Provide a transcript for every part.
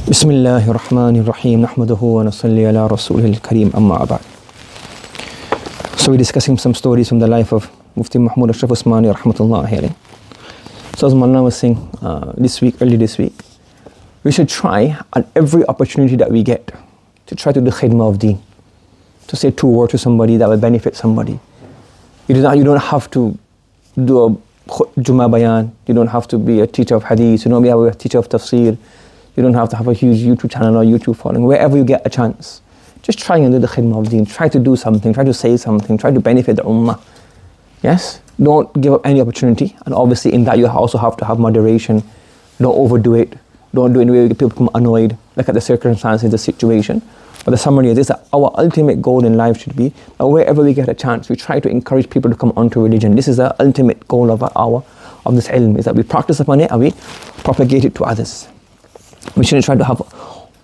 بسم الله الرحمن الرحيم نحمده ونصلي على رسوله الكريم أما بعد. So we're discussing some stories from the life of Mufti Mahmud Ashraf Usmani rahmatullahi alayhi. So as Malna was saying early this week, we should try at every opportunity that we get to try to do khidmah of deen, to say two words to somebody that will benefit somebody. You don't have to do a Jummah bayan, you don't have to be a teacher of hadith, you don't have to be a teacher of tafsir, you don't have to have a huge YouTube channel or YouTube following. Wherever you get a chance, just try and do the khidmah of deen. Try to do something, try to say something, try to benefit the ummah. Yes? Don't give up any opportunity. And obviously in that you also have to have moderation. Don't overdo it. Don't do it in a way where people become annoyed. Look at the circumstances, the situation. But the summary is this, that our ultimate goal in life should be that wherever we get a chance, we try to encourage people to come onto religion. This is the ultimate goal of this ilm, is that we practice upon it and we propagate it to others. We shouldn't try to have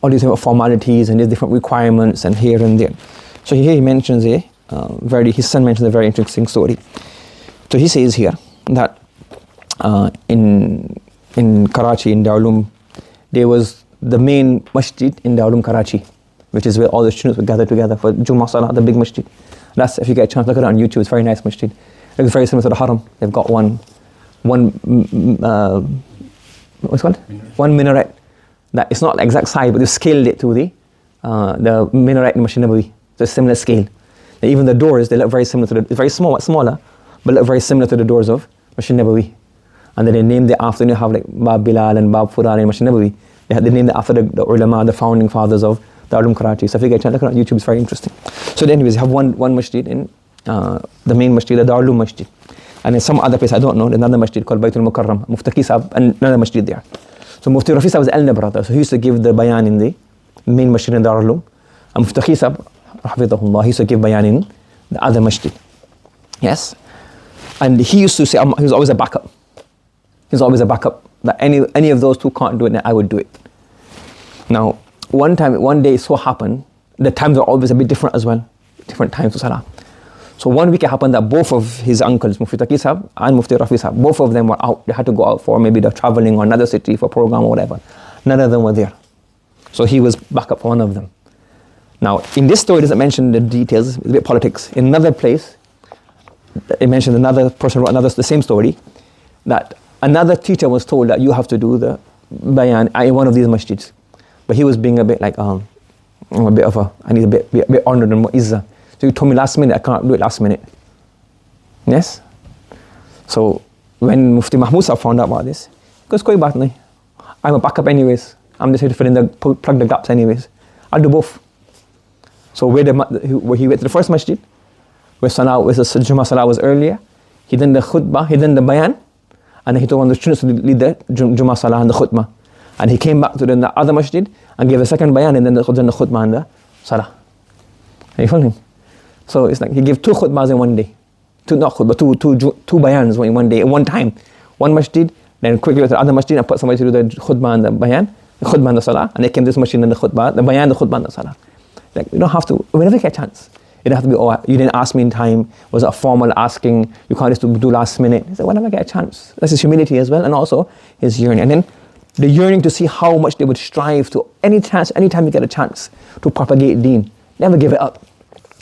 all these different formalities and these different requirements and here and there. So here he mentions his son mentions a very interesting story. So he says here that in Karachi, in Darul, there was the main masjid in Darul Karachi, which is where all the students would gather together for Jummah Salah, the big masjid. That's, if you get a chance, look at it on YouTube, it's a very nice masjid. It's very similar to the Haram. They've got one what's it called? One minaret. That it's not the exact size, but they've scaled it to the minaret in Masjid Nabawi. So it's similar scale. And even the doors, they look very similar to very smaller, but look very similar to the doors of Masjid Nabawi. And then they named it after, you have like Bab Bilal and Bab Furan in Masjid Nabawi. They named it after the ulama, the founding fathers of Darul Karachi. So if you get a chance, look at it on YouTube, it's very interesting. So anyways, you have one masjid in the main masjid, the Darul Masjid. And in some other place, I don't know, another masjid called Baytul Mukarram, Mufti Kisab, and another masjid there. So Mufti Rafisa was elder brother, so he used to give the bayan in the main masjid in Darul. And Mufti Kisab, Hafidhahullah, he used to give bayan in the other masjid. Yes? And he used to say, he was always a backup. He was always a backup. That any of those two can't do it, then I would do it. Now, one day it so happened, the times are always a bit different as well. Different times for Salah. So one week it happened that both of his uncles, Mufti Taqi Sahab and Mufti Rafi Sahab, both of them were out. They had to go out for maybe they're traveling or another city for a program or whatever. None of them were there. So he was back up for one of them. Now, in this story, it doesn't mention the details, it's a bit politics. In another place, it mentioned another person wrote the same story, that another teacher was told that you have to do the bayan in one of these masjids. But he was being a bit like, I need a bit honored and more izzah. So you told me last minute, I can't do it last minute. Yes? So when Mufti Mahmud Sahab found out about this, he goes, koi baat nahi. I'm a backup anyways. I'm just here to plug the gaps anyways. I'll do both. So where he went to the first masjid, where the Jummah Salah was earlier, he done the khutbah, he done the bayan, and then he told one of the students to lead the Jummah Salah and the khutbah. And he came back to the other masjid and gave a second bayan and then the khutbah and the salah. Are you following? So it's like he gave two khutbahs in one day. Two bayans in one day, at one time. One masjid, then quickly went to the other masjid and put somebody to do the khutbah and the bayan, the khutbah and the salah, and they came to this masjid and the khutbah, the bayan, the khutbah and the salah. Like, you don't have to, whenever you get a chance. You don't have to be, you didn't ask me in time, was it a formal asking, you can't just do last minute. He said, whenever I get a chance. That's his humility as well, and also his yearning. And then the yearning to see how much they would strive to, anytime you get a chance to propagate deen, never give it up.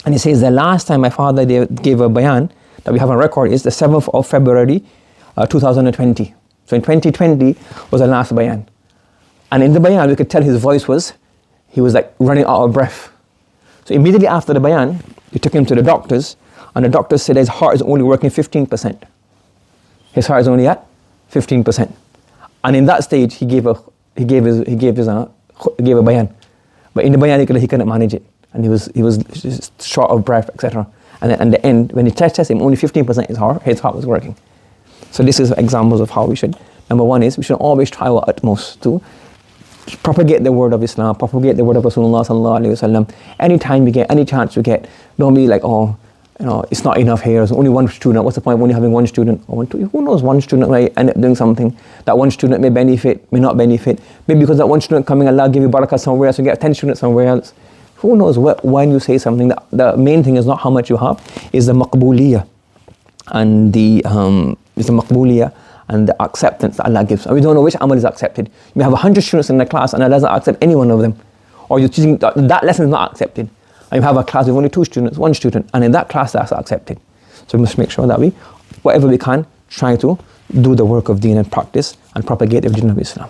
And he says, the last time my father gave a bayan that we have on record is the 7th of February 2020. So in 2020 was the last bayan. And in the bayan, we could tell his voice he was like running out of breath. So immediately after the bayan, we took him to the doctors, and the doctors said his heart is only working 15%. His heart is only at 15%. And in that stage, he gave a bayan. But in the bayan, he couldn't manage it. And he was just short of breath, etc. And then at the end, when he tested him, only 15% his heart was working. So this is examples of how we should. Number one is we should always try our utmost to propagate the word of Islam, propagate the word of Rasulullah sallallahu alaihi wasallam. Anytime we get, any chance we get, don't be like, it's not enough here. There's only one student. What's the point of only having one student or two? Who knows? One student might end up doing something. That one student may benefit, may not benefit. Maybe because that one student coming, Allah give you barakah somewhere else, you get 10 students somewhere else. Who knows when you say something. The main thing is not how much you have, is the maqbooliyah. And and the acceptance that Allah gives. And we don't know which amal is accepted. You may have 100 students in the class and Allah doesn't accept any one of them. Or you're choosing that lesson is not accepted. And you have a class with only 2 students, 1 student, and in that class that's accepted. So we must make sure that we, whatever we can, try to do the work of deen and practice and propagate the religion of Islam.